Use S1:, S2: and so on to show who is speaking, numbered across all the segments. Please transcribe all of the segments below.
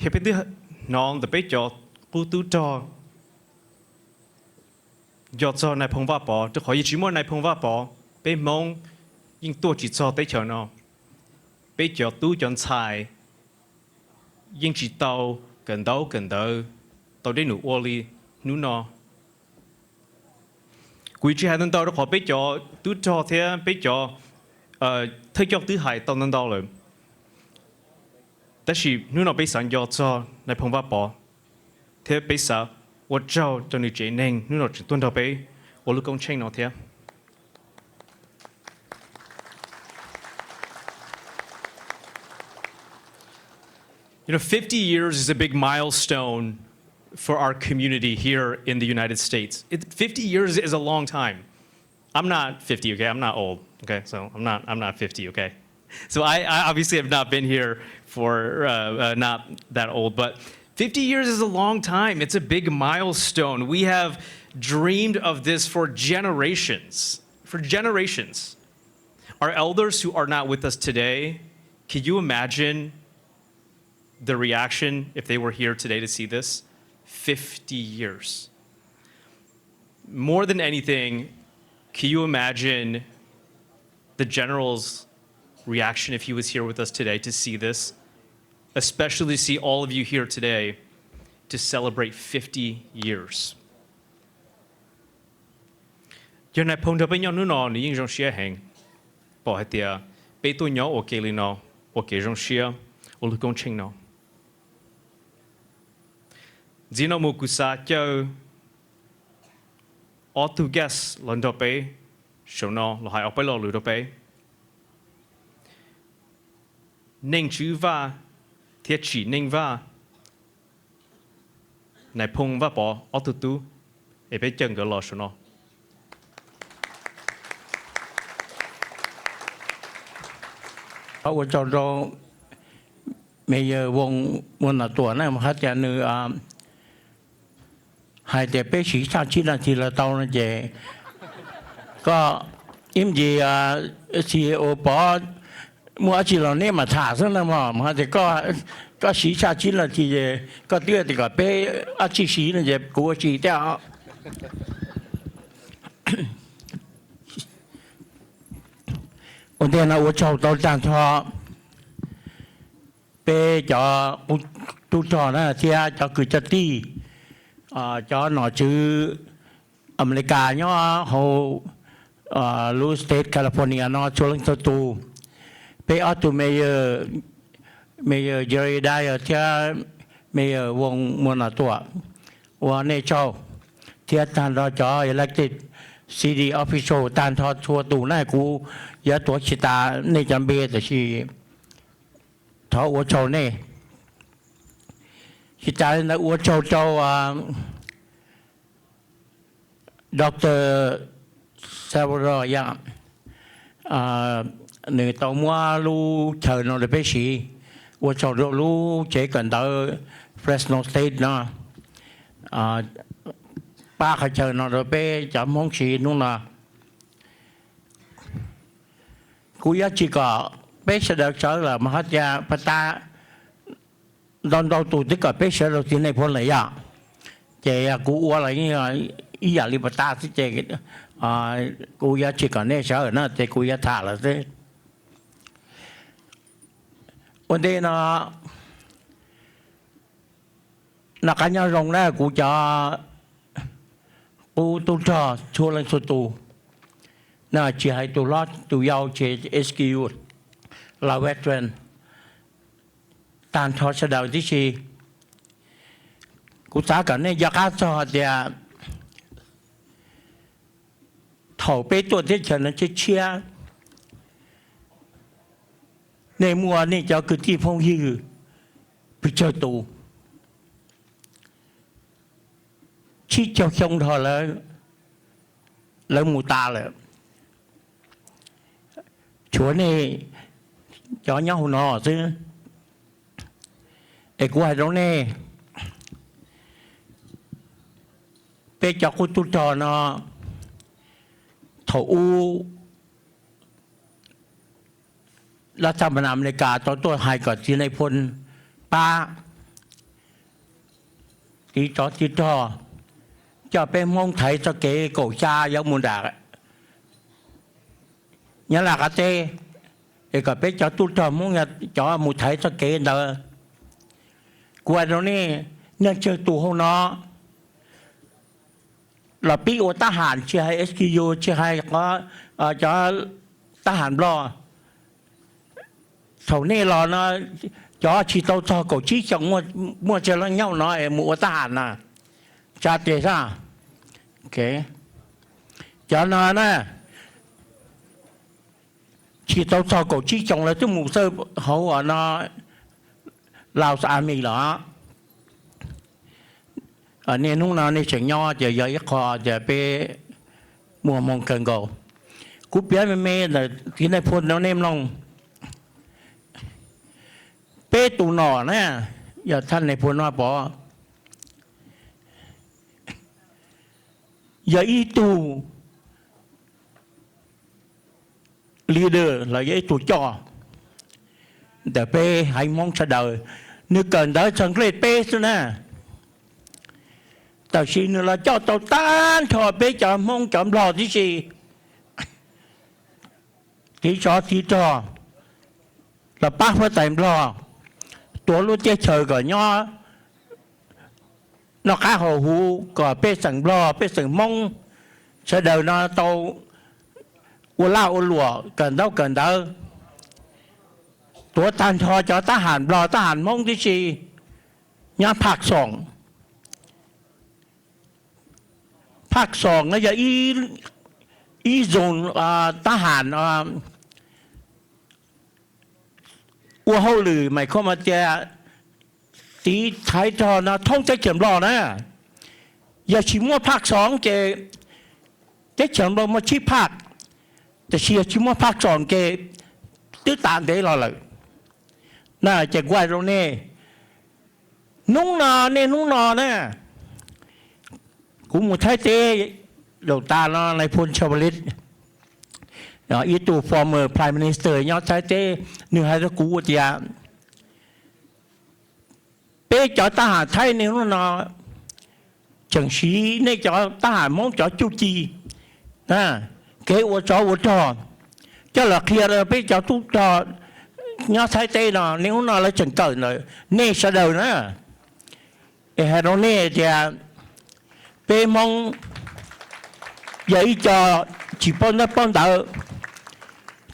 S1: hiệp bên thứ nón tập bây giờ cụ tu cho giờ cho này phong va bỏจะขอยิ่งมั่วnày phong va bỏ bây mongยิ่งตัวจิตcho bây giờ nó bây giờ tu chọn saiยิ่งจิตเตาgần đầu tao đến nụ oli nụ nó quý chị hai lần đầu đó họ bây giờ tu cho thế bây giờ thấy cho thứ hai tao lần đầu rồi 但是你那被上要做来碰把包，他被上我找到你这能，你那只蹲到被我老公请那天。You know, 50 years is a big milestone for our community here in the United States. 50 years is a long time. I'm not 50, okay? I'm not old, okay? So I'm not 50, okay? So I obviously have not been here for not that old, but 50 years is a long time. It's a big milestone. We have dreamed of this for generations. For generations. Our elders who are not with us today, can you imagine the reaction if they were here today to see this? 50 years. More than anything, can you imagine the general's reaction if he was here with us today to see this, especially to see all of you here today to celebrate 50 years. Giờ này phong trào bên nhau nữa nó những dòng xe hàng, bỏ hết tiệt, bên tôi nhau ok liền nó, ok dòng xe, ở lúc công trình nó. Chỉ nó một cú sa cho, ở tu gas lần đầu bé, sau nó là hai ở bên lò lửa đầu bé. Nên chữ va, thiệt chỉ nên va, này phong va bỏ ở tu, để bé chân cái lò số nó.
S2: Ở trong đó, bây giờ vùng là tuổi này mà hát cha nữ hai trẻ bé sĩ sao chỉ là tao nó về, có im gì CEO bỏ mua chỉ là nên mà thả xuống là mà thì có sĩ sao chỉ là thì có tiếc thì có bé chỉ sĩ là về của chỉ theo. Ổn định là ở trong tàu trang cho bé cho tu trò đó thì cho cứ cho ti cho nó chữ America nhá hồ Blue State California nó cho lên tu bé ở tụ bây giờ đây ở thì bây giờ vùng muốn là tuổi và này cho thì thành đó cho elected city official ตานทอทัวตูน่ากูยะตัวชิตาในจำเบแต่ชีทออวโชเน่ชิตาในอวโชเจ้าดร.ซาวรอยะหนึ่งตัวมัวรู้เชิญเราไปชีอวโชรู้เจกันเตอFresno State นะป้าเขาเชิญเราไปจับมองชีนู่นน่ะกูอยากจีก็ไปเสด็จเจอละมหาญาปตาดอนดาวตูที่ก็ไปเสด็จที่ในพ้นเลยอ่ะเจ้ากูอะไรนี่อีอย่างลิปตาที่เจ้ากูอยากจีก็เนี่ยเสด็จนะเจ้ากูอยากถ่ายละสิวันเดียนะนักการเงินลงแล้วกูจะกูตุจอชัวร์เลยสุดตูน่าจะให้ตัวรอดตัวยาวเจSQลาเวทเทรนตานทอสดาวที่ชีกูสากันเนี่ยยาฆ่าสอดเดียถอไปตัวที่ฉันนั้นจะเชียในมัวนี่จะคือที่พงยือไปเจอตูชี้เจ้าชงเธอแล้วมูตาเลยชัวนี่cho nhau nó chứ để qua đó nè bây giờ cô tu trò nó thổ uรัฐบาลอเมริกาตัวให้กับที่ในพลป้า tí cho cho bé mong thấy cho cái cổ cha giống muốn đạt nhớ là cái tê thì cả bé cho tôi cho muốn cho một thấy cho cái đó qua đó nè nên chơi tù hôm nó là bị ô ta hàn chưa hay SQU chưa hay có cho ta hàn lo thầu này lo nó cho chỉ tao cho cổ chí trong mua chơi nó nhau nó em mua ta hàn à cha tê ra ok cho nó nè chỉ tao cho cổ chí trong là cái mù sơ hậu ở nó lao xa mì đó ở nên lúc nào nên chuyện nhỏ giờ giờ ít khó giờ bé mua mong cần cầu cú biết mẹ là cái này phun nó nem lòng bé tụ nọ nè giờท่านในphun nó bỏ giờ ý tụ leader là ý tụ cho để bé hãy mong cho đời nếu cần đó chẳng lẽ bé thôi nè tao xin là cho tao tan thôi bé cho mong chọn lo tí gì tí cho là bác phải tìm loตัวรู้เจ๊เฉยก่อนย่อนอข้าหัวหูก่อนเป้สั่งรอเป้สั่งมองเฉยเดินนอโตอุล่าอุหลัวเกินเด้อตัวตันทอจอทหารรอทหารมองที่สี่ย่าภาคสองนะอย่าอีโซนทหารว่าเขาหรือไม่เข้ามาเจอตีไทยทอนะท่องใจเฉิมรอนะอย่าชิมว่าภาคสองเจเฉิมรอมาชี้ภาคแต่เชียร์ชิมว่าภาคสองเจตื้อตามเดี๋ยวเราเลยน่าจะไหวตรงนี้นุ่งนอเนี่ยกูมุทัยเตะดอกตาเนาะในพลชวลิตอีตู former prime minister ยอดใช้เต้หนึ่งให้ตะกูเตียเป้จอทหารไทยนี่นู่นเนาะจังสีในจอทหารมองจอจุจีนะเกวัวจอจะหลักเคลียร์เป้จอทุกจอยอดใช้เต้เนาะนี่นู่นเนาะแล้วจังเกิดเลยนี่เสด็จนะไอ้ฮาร์โรนี่จะเป้มองใหญ่จอchỉ bọn đỡ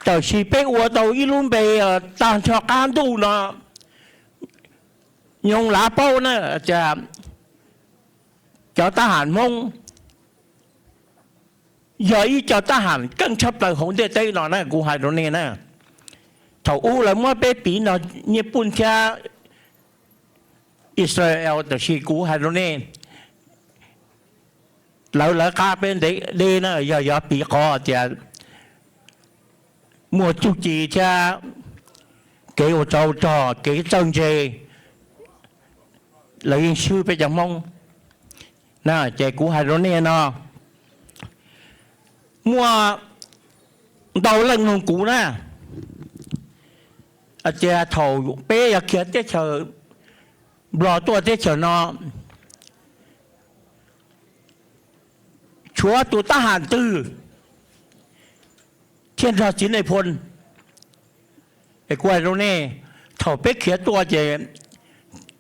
S2: tờ chỉ biết của tàu ít luôn về tàn cho can tu nó nhung lá bao nữa cho ta hàn mông giờ ý cho ta hàn cân chấp lại hỗn đề tây nó nè của hai đứa này nè thầu u là mua bé bí nó nhật Bản cha Israel tờ chỉ của hai đứa này lỡ cá bên đây nó giờ bị khó thì mua chút gì cha cái ô châu cho cái chân gì lấy sư bây giờ mong nè chạy của hai đứa này nó mua đầu lần hồng cũ nè cha thầu bé giờ kia tết chờ bỏ tua tết chờ nó chúaตัวทหารตื้อเช่นราชินีพลไอ้กวยตรงนี้เท่าเป็กเขียตัวเจ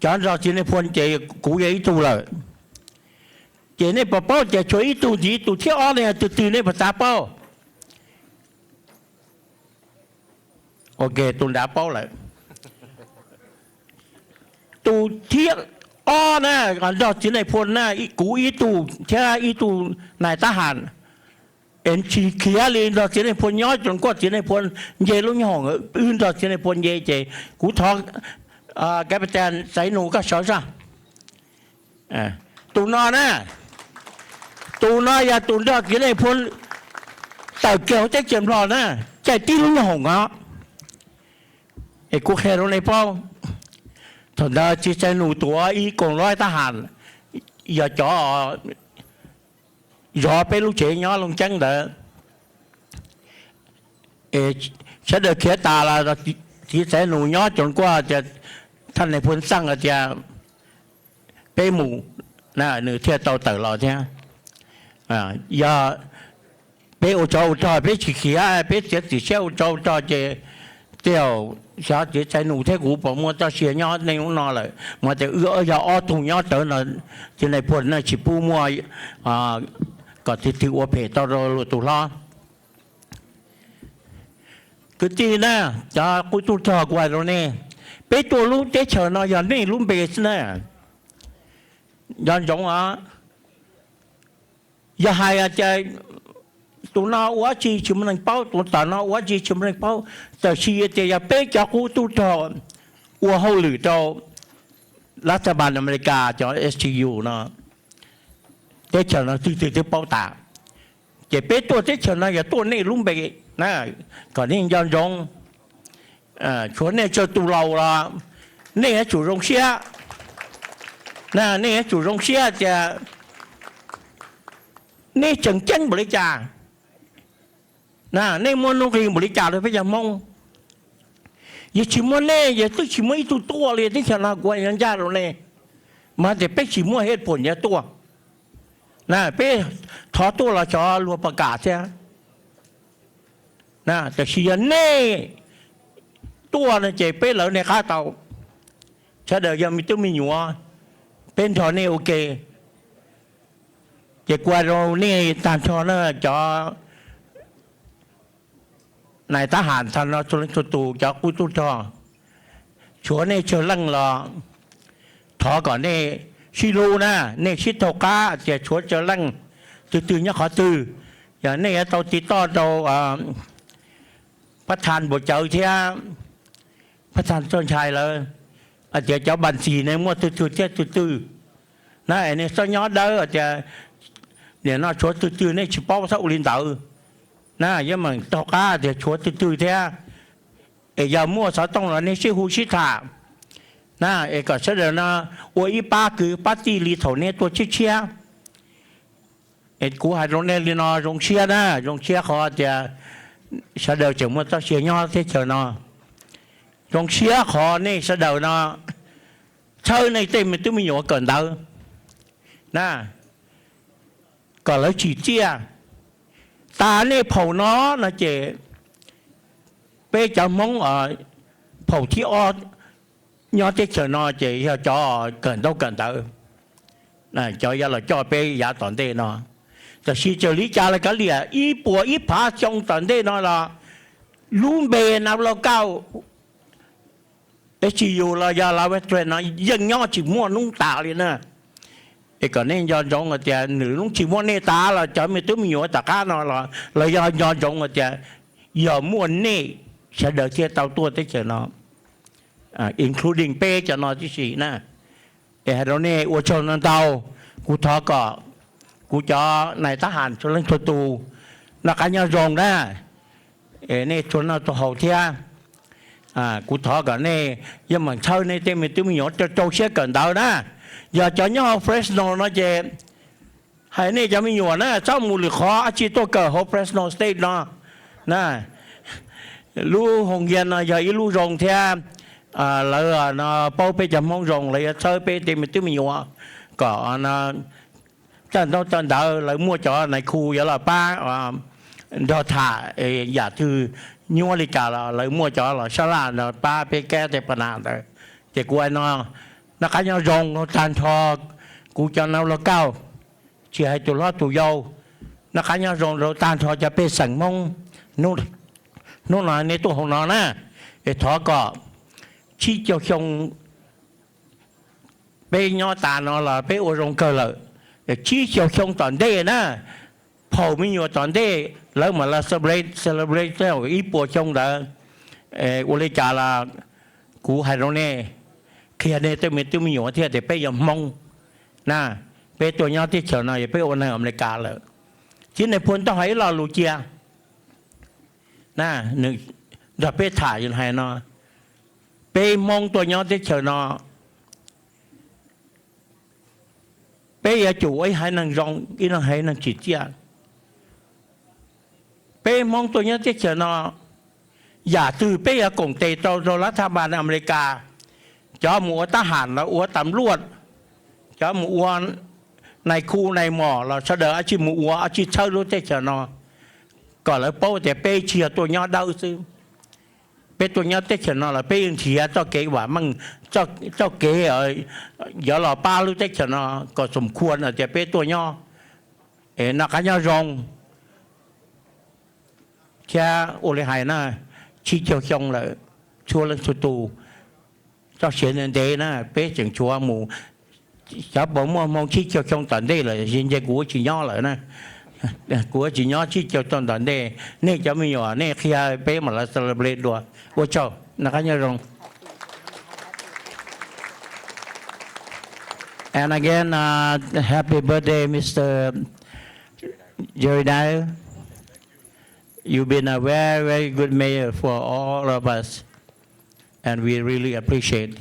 S2: จานราชินีพลเจกูยังอีตัวเลยเจนี่ป้าเป้าเจช่วยอีตัวดีตัวที่อ้อเนี่ยตื่นในภาษาเป้าโอเคตัวด่าเป้าเลยตัวที่อ้อนะการดอดจีนในพลนะกูอีตูแค่อีตูนายทหารเอ็นชีเขียเลยดอดจีนในพลย้อยจนกว่าจีนในพลเยลุงห่องอื่นดอดจีนในพลเยเจกูท้องแกเป็นแทนใส่หนูก็สอนซะตูนอนะตูนอยาตูนดอดจีนในพลแต่เกี่ยวจะเจียมรอนะใจตีลุงห่องอ่ะไอ้กูแค่ลงในเป้าถอนได้ที่ใจหนูตัวอีกองร้อยทหารอย่าจ่อไปลูกเฉยย้อนลงจังเด้อฉันเดือดเขียตาละที่ใจหนูย้อนจนกว่าจะท่านในพ้นสั่งอาจจะไปหมู่ na nữ theo tàu tử lò thế giờ bé ô châu cho bé chỉ khía bé chết chỉ xeo châu cho chế tiêu sao chế trái nụ thế cũ bỏ mua cho xìa nhau nên cũng nó lại mà để ưa giờ o thùng nhau tới là trên này phun là chỉ pu mua có thể tiêu ở bể tao rồi tụ lo cứ tí nè cho cô tu thọ qua rồi nè bé tu lúc tế chờ nó giờ này lúc bể nè giờ giống giờ hai chơi tụi nó quá chi chụp mình bao tụi nó quá chi chụp mình baoแต่ชีเจียเป๊ะจากกูตุทอวัวเขาหรือเจ้ารัฐบาลอเมริกาเจ้า STU เนาะเจ้าเฉินเราตื่นเป้าตาเจ้าเป๊ะตัวเจ้าเฉินเราอย่าตัวนี้ลุ่มไปนะก่อนนี้ย้อนยงชวนเนี่ยเจ้าตัวเราละเนี่ย主荣เสียนะเนี่ย主荣เสียจะเนี่ยจังเจ้งบริจาคนี่มันนุ่งเรียงบริจาคเลยพระยามงอย่าชิมว่าเน่อย่าต้องชิมว่าอีตัวเลยที่ชนะกวนยันยาเราเน่มาแต่เป็กชิมว่าเหตุผลอย่าตัวเป๊ถอตัวเราจะรัวประกาศใช่แต่ชียเน่ตัวนั่นเจ็บเป๊แล้วในข้าเตาถ้าเดี๋ยวยังมีต้องมีหนัวเป็นถอเน่โอเคเจ็บกว่าเราเนี่ยตามถอเน่จะนายทหารท่านเราชนตูจากกุตุทอชัวเนี่ยเชิญลังรอถอก่อนเนี่ยชิลูนะเนี่ยชิโตกาจะชัวเชิญลังตื่นเนี่ยขอตื่นอย่างนี้เราติดต่อเราประธานบทเจ้าเทียประธานต้นชายเลยอาจจะเจ้าบัญชีในมั่วตื่นเทียตื่นนะไอ้เนี่ยสัญญาเด้ออาจจะเนี่ยน่าชัวตื่นเนี่ยชิปป้อสักอุลินเตอยังมันตอกาเดี๋ยวชวดตื่นเท่ายามั่วสาวต้องเราในชื่อฮูชิตาก็เสด็จนะว่าอีป้าคือปาร์ตี้ลีเท่านี้ตัวเชี่ยกูหายตรงนี้ลีนอตรงเชี่ยตรงเชี่ยเขาจะเสด็จจากมั่วต้องเชี่ยย่อที่เจอนะตรงเชี่ยขอนี่เสด็จนะเช่าในเต็มมันต้องมีหัวเกินเดิมก็แล้วจีเจี้ยตาเนี่ยเผาน้อนะเจเป้จะมองเผาที่อ้อยอดที่เจอนอเจจะจ่อเกินต้องเกินเตอจ่อยาเราจ่อเป้ยาตอนเดนอแต่ชีเจริจาเลยก็เลียอีปัวอีผาจงตอนเดนอละลุ่มเบนเราเก้าชีอยู่เรายาเราเวทเทรนนะยังย่อจิมั่วนุ่งตาเลยนะก็เนี่ยย้อนจงอาจจะหรือลุงชิมว่าเนตาเราจะไม่ต้องมีหัวตะก้านอเราย้อนจงอาจจะอย่ามั่วเน่เฉดเทียเตาตัวที่เฉนอincluding เป้จะนอที่สี่นะเราเนี่ยอวชนนันเตากูท้อก็กูจะในทหารชนเล่นตัวตูนักการย้อนจงนะเนี่ยชนเอาตัวเขาเทียกูท้อก็เนี่ยยังเหมือนเช่าเนี่ยเต็มไม่ต้องมีหัวจะโจเชี่ยเกินเตานะอย่าจะย่อเฟรชโนนะเจให้นี่จะไม่อยู่นะเจ้ามูลขออาชีพตัวเกิดของเฟรชโนสเตทนะลู่หงเย็นนะอย่าอีลู่รงเทียแล้วนะเป้าไปจะมองรงเลยเชื่อไปเต็มไม่ต้องมีอยู่ก็นะจันต้องเดาเลยมั่วจอในคูอย่าละป้าดอถ่าอย่าถือยัวลิกาเลยมั่วจอละฉลาดป้าไปแก้แต่ปัญหาแต่เจ้ากวยนะนักการยองจานทอกูจะนำเราเก้าเชื่อให้ตัวรอดตัวเยานักการยองเราจานทอจะไปสั่งมงนู่นหน่อยในตัวของเรานะทอก็ชี้เจ้าชงไปย่อตาเราละไปอวดรงเกลือชี้เจ้าชงตอนเด้นะพอไม่อยู่ตอนเด้แล้วมาละcelebrate แล้วอีปัวชงเด้อุลิกาละกูให้เราเนี่ยเขียนในตัวมีหัวเทียแต่ไปยมงไปตัวยอดที่เฉยหน่อยไปโอนในอเมริกาเลยที่ในพลต้องให้เราลูเจียหนึ่งดับไปถ่ายยังไงเนาะไปมองตัวยอดที่เฉยเนาะไปอย่าจู่ไอ้ให้นางรองอีนางให้นางจิตเจียไปมองตัวยอดที่เฉยเนาะอย่าตื่นไปอย่ากงเตะตัวรัฐบาลอเมริกาจอหมูทหารแล้วอัวตำรวจจอหมูอัว này khu này mỏ là sau đó chỉ mua chỉ chơi luôn thế cho nó còn là bao thì bê chia tôi nhau đâu chứ bê tôi nhau thế cho nó là bê chia cho kế quả mang cho kế ở giờ là ba luôn thế cho nó có sumควร là thì bê tôi nhau nó cả nhau rong cha ô lê hải na chỉ cho xong là chua lên số tù cho chuyện này đây na bê chẳng chua mù cháu bỗng mong chỉ cho trong tận đây là hiện在của chị nhỏ lại nè của chị nhỏ chỉ cho trong tận đây nè cháu mình nhỏ nè khi ai bé mà là celebrate đùa của cháu là cái nhau rồi. And again, happy birthday, Mr. Jerry Dyer. You've been a very, very good mayor for all of us, and we really appreciate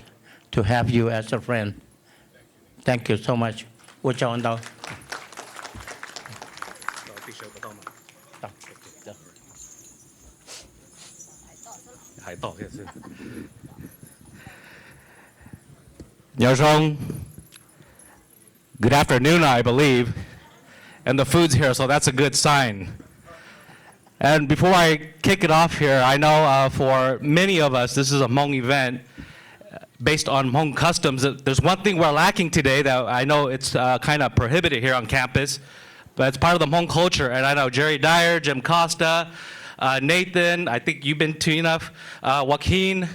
S2: to have you as a friend. Thank you so much. 我找完到。
S3: Nyozhong, good afternoon, I believe. And the food's here, so that's a good sign. And before I kick it off here, I know for many of us, this is a Hmong event based on Hmong customs. There's one thing we're lacking today that I know it's kind of prohibited here on campus, but it's part of the Hmong culture. And I know Jerry Dyer, Jim Costa, Nathan, I think you've been to enough, Joaquin,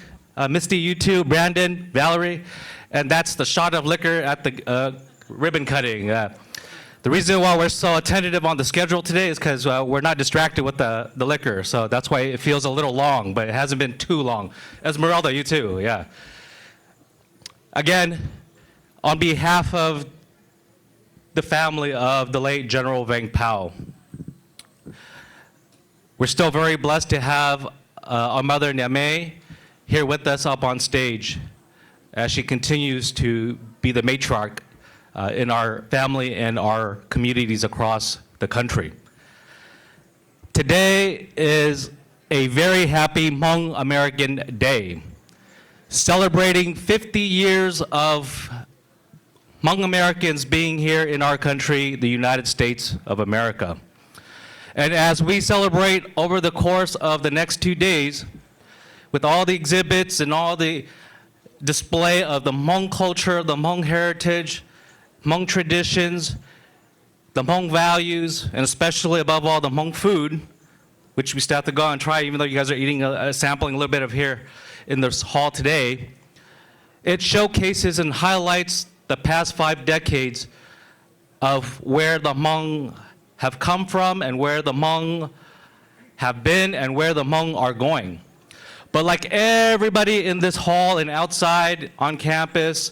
S3: Misty, you too, Brandon, Valerie, and that's the shot of liquor at the ribbon cutting. The reason why we're so tentative on the schedule today is because we're not distracted with the liquor, so that's why it feels a little long, but it hasn't been too long. Esmeralda, you too, yeah. Again, on behalf of the family of the late General Vang Pao, we're still very blessed to have our mother Nyame here with us up on stage as she continues to be the matriarch in our family and our communities across the country. Today is a very happy Hmong American Day, celebrating 50 years of Hmong Americans being here in our country, the United States of America. And as we celebrate over the course of the next 2 days, with all the exhibits and all the display of the Hmong culture, the Hmong heritage, Hmong traditions, the Hmong values, and especially above all the Hmong food, which we still have to go and try, even though you guys are eating, sampling a little bit of here in this hall today, it showcases and highlights the past 5 decades of where the Hmong have come from and where the Hmong have been and where the Hmong are going. But like everybody in this hall and outside on campus,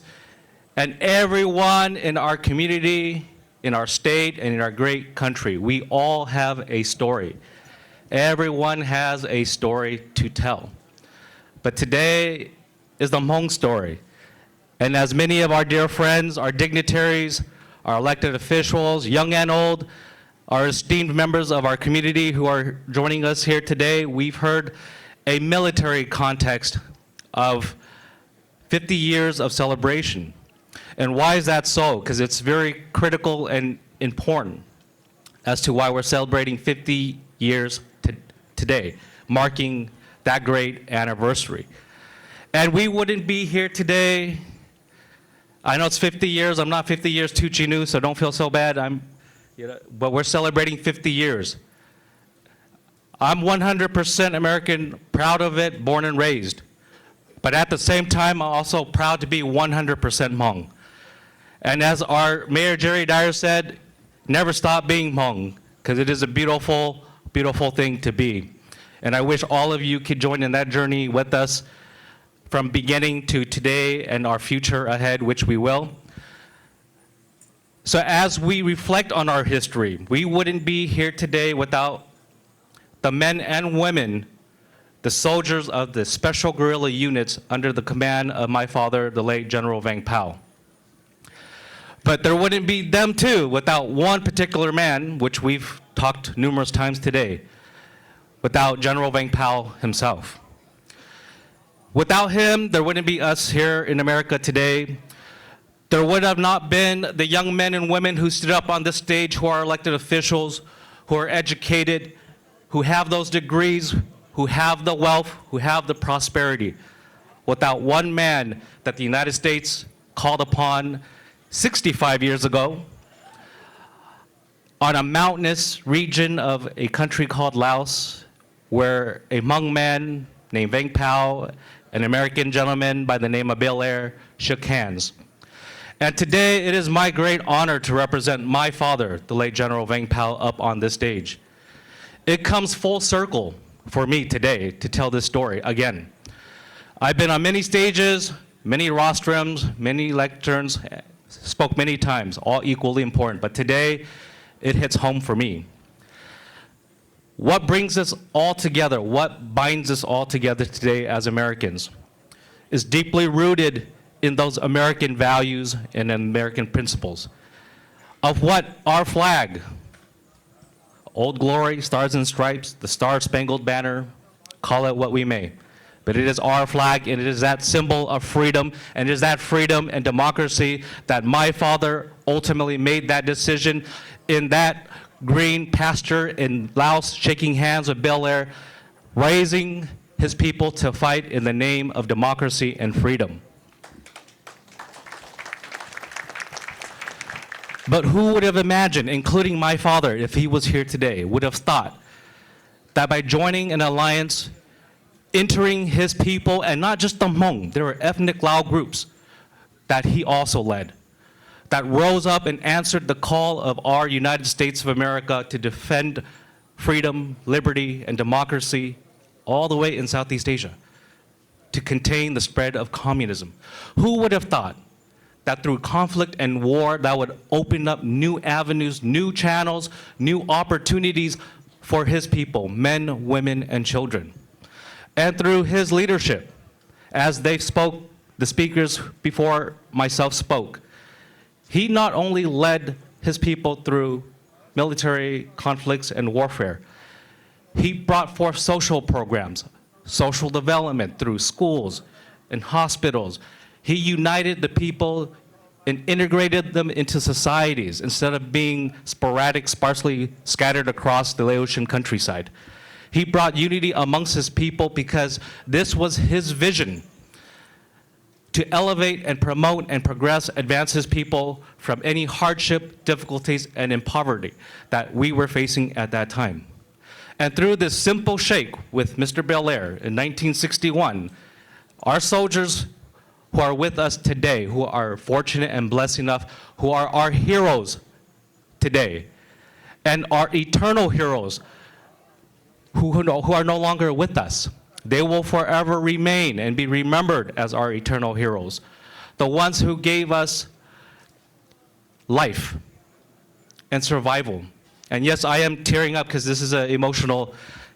S3: and everyone in our community, in our state, and in our great country, we all have a story. Everyone has a story to tell. But today is the Hmong story. And as many of our dear friends, our dignitaries, our elected officials, young and old, our esteemed members of our community who are joining us here today, we've heard a military context of 50 years of celebration. And why is that so? Because it's very critical and important as to why we're celebrating 50 years today, marking that great anniversary. And we wouldn't be here today. I know it's 50 years. I'm not 50 years too chinu, so don't feel so bad. But we're celebrating 50 years. I'm 100% American, proud of it, born and raised. But at the same time, I'm also proud to be 100% Hmong. And as our Mayor Jerry Dyer said, never stop being Hmong, because it is a beautiful, beautiful thing to be. And I wish all of you could join in that journey with us from beginning to today and our future ahead, which we will. So as we reflect on our history, we wouldn't be here today without the men and women, the soldiers of the special guerrilla units under the command of my father, the late General Vang Pao. But there wouldn't be them too without one particular man, which we've talked numerous times today, without General Vang Pao himself. Without him, there wouldn't be us here in America today. there would have not been the young men and women who stood up on this stage, who are elected officials, who are educated, who have those degrees, who have the wealth, who have the prosperity, without one man that the United States called upon 65 years ago on a mountainous region of a country called Laos, where a Hmong man named Vang Pao, an American gentleman by the name of Bill Air, shook hands. And today it is my great honor to represent my father, the late General Vang Pao, up on this stage. It comes full circle for me today to tell this story again. I've been on many stages, many rostrums, many lecterns, spoke many times, all equally important, but today it hits home for me. What brings us all together, what binds us all together today as Americans, is deeply rooted in those American values and American principles of what our flag, Old Glory, Stars and Stripes, the Star-Spangled Banner, call it what we may. But it is our flag, and it is that symbol of freedom, and it is that freedom and democracy that my father ultimately made that decision in that green pasture in Laos, shaking hands with Bel Air, raising his people to fight in the name of democracy and freedom. But who would have imagined, including my father, if he was here today, would have thought that by joining an alliance, entering his people, and not just the Hmong, there were ethnic Lao groups that he also led, that rose up and answered the call of our United States of America to defend freedom, liberty, and democracy all the way in Southeast Asia, to contain the spread of communism. Who would have thought that through conflict and war, that would open up new avenues, new channels, new opportunities for his people, men, women, and children. And through his leadership, as they spoke, the speakers before myself spoke, he not only led his people through military conflicts and warfare, he brought forth social programs, social development through schools and hospitals. He united the people and integrated them into societies instead of being sporadic, sparsely scattered across the Laotian countryside. He brought unity amongst his people because this was his vision, to elevate and promote and progress, advance his people from any hardship, difficulties, and in poverty that we were facing at that time. And through this simple shake with Mr. Bel Air in 1961, our soldiers who are with us today, who are fortunate and blessed enough, who are our heroes today, and our eternal heroes who are no longer with us. They will forever remain and be remembered as our eternal heroes, the ones who gave us life and survival. And yes, I am tearing up because this is an emotional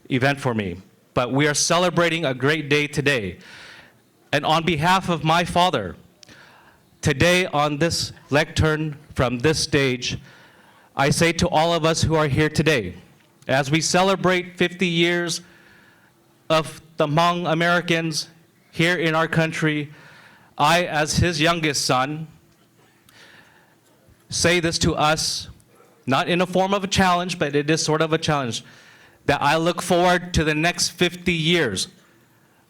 S3: event for me, but we are celebrating a great day today. And on behalf of my father, today on this lectern from this stage, I say to all of us who are here today, as we celebrate 50 years of the Hmong Americans here in our country, I, as his youngest son, say this to us, not in a form of a challenge, but it is sort of a challenge, that I look forward to the next 50 years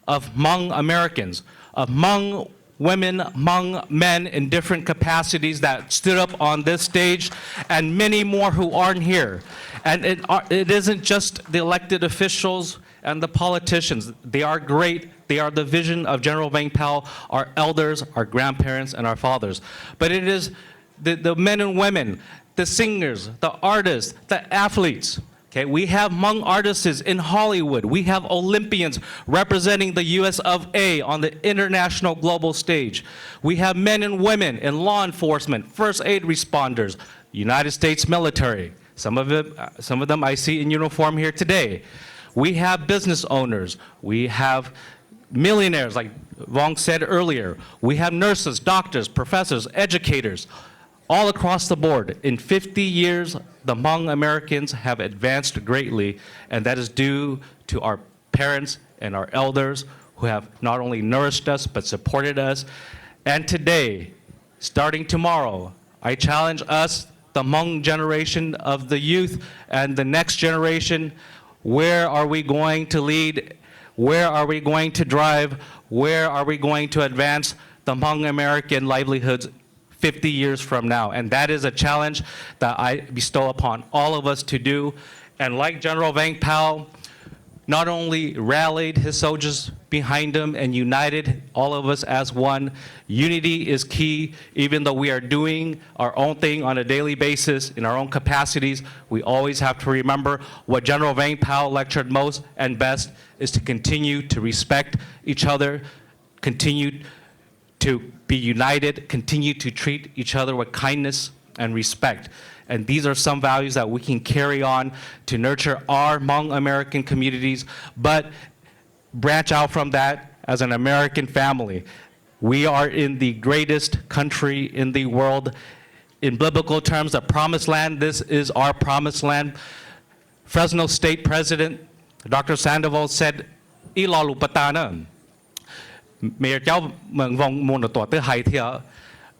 S3: of Hmong Americans, of Hmong women, Hmong men in different capacities that stood up on this stage, and many more who aren't here. And it isn't just the elected officials and the politicians. They are great. They are the vision of General Vang Pao, our elders, our grandparents, and our fathers. But it is the men and women, the singers, the artists, the athletes. Okay, we have Hmong artists in Hollywood. We have Olympians representing the US of A on the international global stage. We have men and women in law enforcement, first aid responders, United States military. Some of them I see in uniform here today. We have business owners. We have millionaires, like Vong said earlier. We have nurses, doctors, professors, educators, all across the board. In 50 years, the Hmong Americans have advanced greatly, and that is due to our parents and our elders who have not only nourished us, but supported us. And today, Starting tomorrow, I challenge us, the Hmong generation of the youth and the next generation, where are we going to lead? Where are we going to drive? Where are we going to advance the Hmong American livelihoods 50 years from now? And that is a challenge that I bestow upon all of us to do. And like General Vang Pao, not only rallied his soldiers behind him and united all of us as one. Unity is key. Even though we are doing our own thing on a daily basis in our own capacities, we always have to remember what General Vang Pao lectured most and best is to continue to respect each other, continue to be united, continue to treat each other with kindness and respect. And these are some values that we can carry on to nurture our Hmong American communities, but branch out from that as an American family. We are in the greatest country in the world. In biblical terms, the promised land, this is our promised land. Fresno State President Dr. Sandoval said, "Ila lupatana." Mayor Jiao Mengvong Monoto Haitia.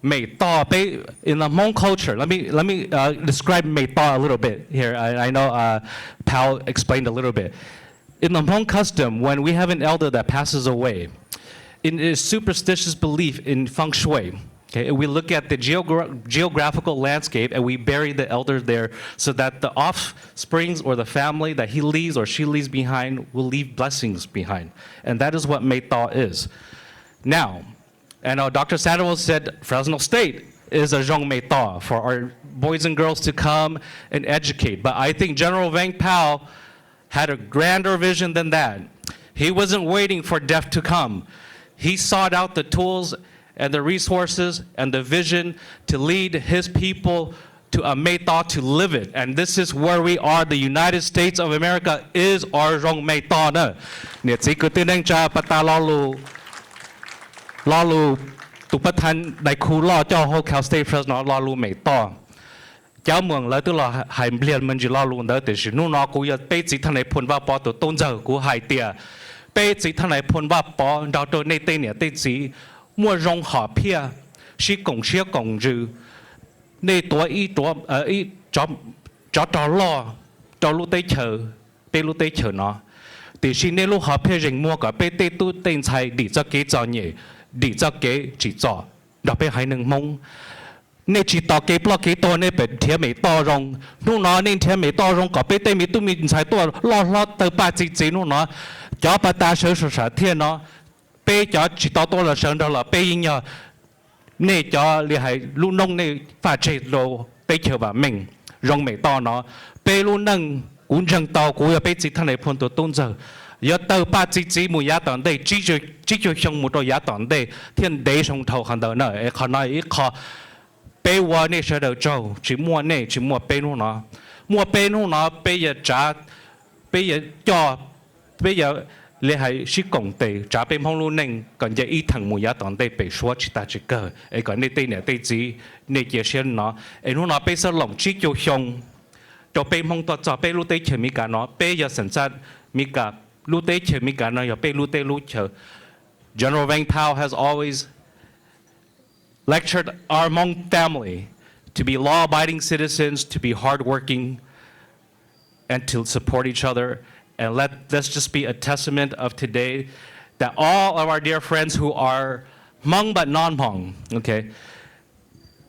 S3: In the Hmong culture, let me describe Mei Ta a little bit here. I know Pao explained a little bit. In the Hmong custom, when we have an elder that passes away, it is superstitious belief in feng shui. Okay, we look at the geographical landscape and we bury the elder there so that the offsprings or the family that he leaves or she leaves behind will leave blessings behind. And that is what Mei Ta is. Now, and Dr. Sandoval said Fresno State is a Zhong Mei Ta for our boys and girls to come and educate. But I think General Vang Pao had a grander vision than that. He wasn't waiting for death to come. He sought out the tools and the resources and the vision to lead his people to a Mei Ta to live it. And this is where we are. The United States of America is our Zhong Mei Ta. Lalu tupatan đại khu lo cho hồ Cal State Fresno lalu Mei Ta. Giáo mường lại tức là hải liên mình chỉ lalu đó thì nu nó cũng ya bây chỉ thằng này phun vào bỏ từ tôn giờ của hải tiệt. Bây chỉ thằng này phun vào bỏ đào từ nơi tây này tây chỉ mua rong họ pia, sĩ công sĩ công dư. Nơi tuổi ít cho lo cho lúc tây chờ nó. Thì sĩ nơi lúc họ pia rình mua cả bây tây tu tên sai đi cho kế cho nhỉ. Đi cho kế chỉ cho, đặc biệt hay nâng mông. Nên chỉ tao kế bỏ kế to nên bị thiệt mấy to rong. Lúc đó nên thiệt mấy to rong có biết tên mấy tụi mình sai to lo từ ba chỉ lúc đó. Cho bà ta sở thiên nó. Bé cho chỉ tao to là sơn đó là bé yên nhờ. Nên cho li hay lúc nông nên phát triển đồ bé chờ bà mình rong mấy to nó. Bé lúc nâng cũng răng to cũng bé chỉ thằng này phun từ tôn giờ. Giờ từ ba chỉ một giá tận đây chỉ cho xong một đôi giá tận đây thiên đế xong thầu hàng đầu nữa còn nói ít khó bé qua này sẽ được trâu chỉ mua này chỉ mua bé nó bé giờ trả bé giờ cho bé giờ lệ hay sĩ công tệ trả bé không luôn nên còn giờ ít thằng một giá tận đây bé số chỉ ta chỉ cơ còn này tây này tây chỉ này chỉ xem nó nó bé sẽ lòng chỉ cho xong cho bé không to cho bé lúc tây chơi mi cả nó bé giờ sản xuất mi cả General Vang Pao has always lectured our Hmong family to be law-abiding citizens, to be hardworking, and to support each other. And let this just be a testament of today that all of our dear friends who are Hmong but non-Hmong, okay,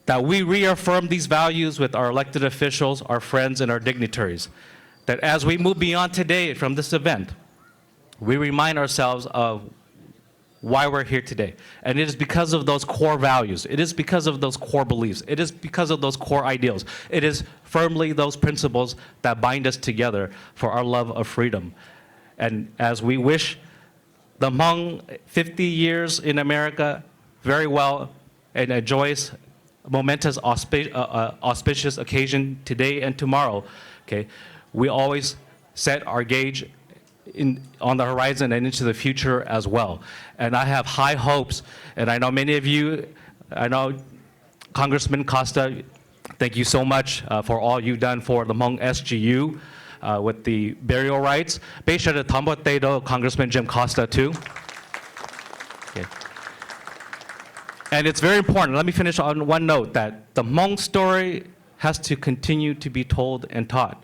S3: that we reaffirm these values with our elected officials, our friends, and our dignitaries. That as we move beyond today from this event, we remind ourselves of why we're here today. And it is because of those core values. It is because of those core beliefs. It is because of those core ideals. It is firmly those principles that bind us together for our love of freedom. And as we wish the Hmong 50 years in America very well and a joyous, momentous, auspicious occasion today and tomorrow, okay, we always set our gauge on the horizon and into the future as well. And I have high hopes, and I know many of you, I know Congressman Costa, thank you so much for all you've done for the Hmong SGU with the burial rights. Be sure to Congressman Jim Costa too. Okay. And it's very important. Let me finish on one note that the Hmong story has to continue to be told and taught.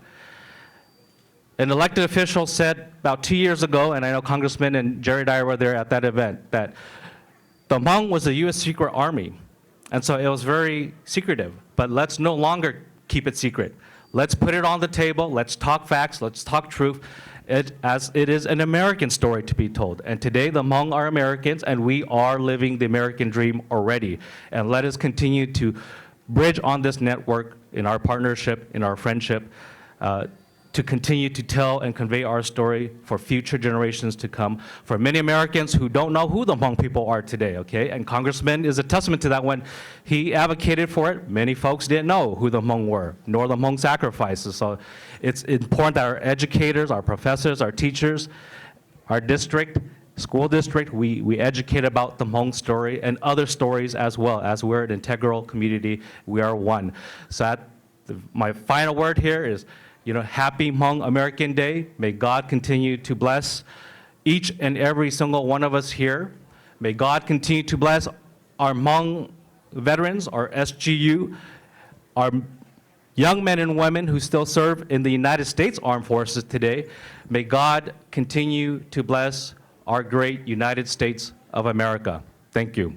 S3: An elected official said about 2 years ago, and I know Congressman and Jerry Dyer were there at that event, that the Hmong was a U.S. secret army. And so it was very secretive. But let's no longer keep it secret. Let's put it on the table. Let's talk facts. Let's talk truth. As it is an American story to be told. And today the Hmong are Americans, and we are living the American dream already. And let us continue to bridge on this network in our partnership, in our friendship, to continue to tell and convey our story for future generations to come. For many Americans who don't know who the Hmong people are today, okay? And Congressman is a testament to that. When he advocated for it, many folks didn't know who the Hmong were, nor the Hmong sacrifices. So it's important that our educators, our professors, our teachers, our district, school district, we educate about the Hmong story and other stories as well. As we're an integral community, we are one. So my final word here is, happy Hmong American Day. May God continue to bless each and every single one of us here. May God continue to bless our Hmong veterans, our SGU, our young men and women who still serve in the United States Armed Forces today. May God continue to bless our great United States of America. Thank you.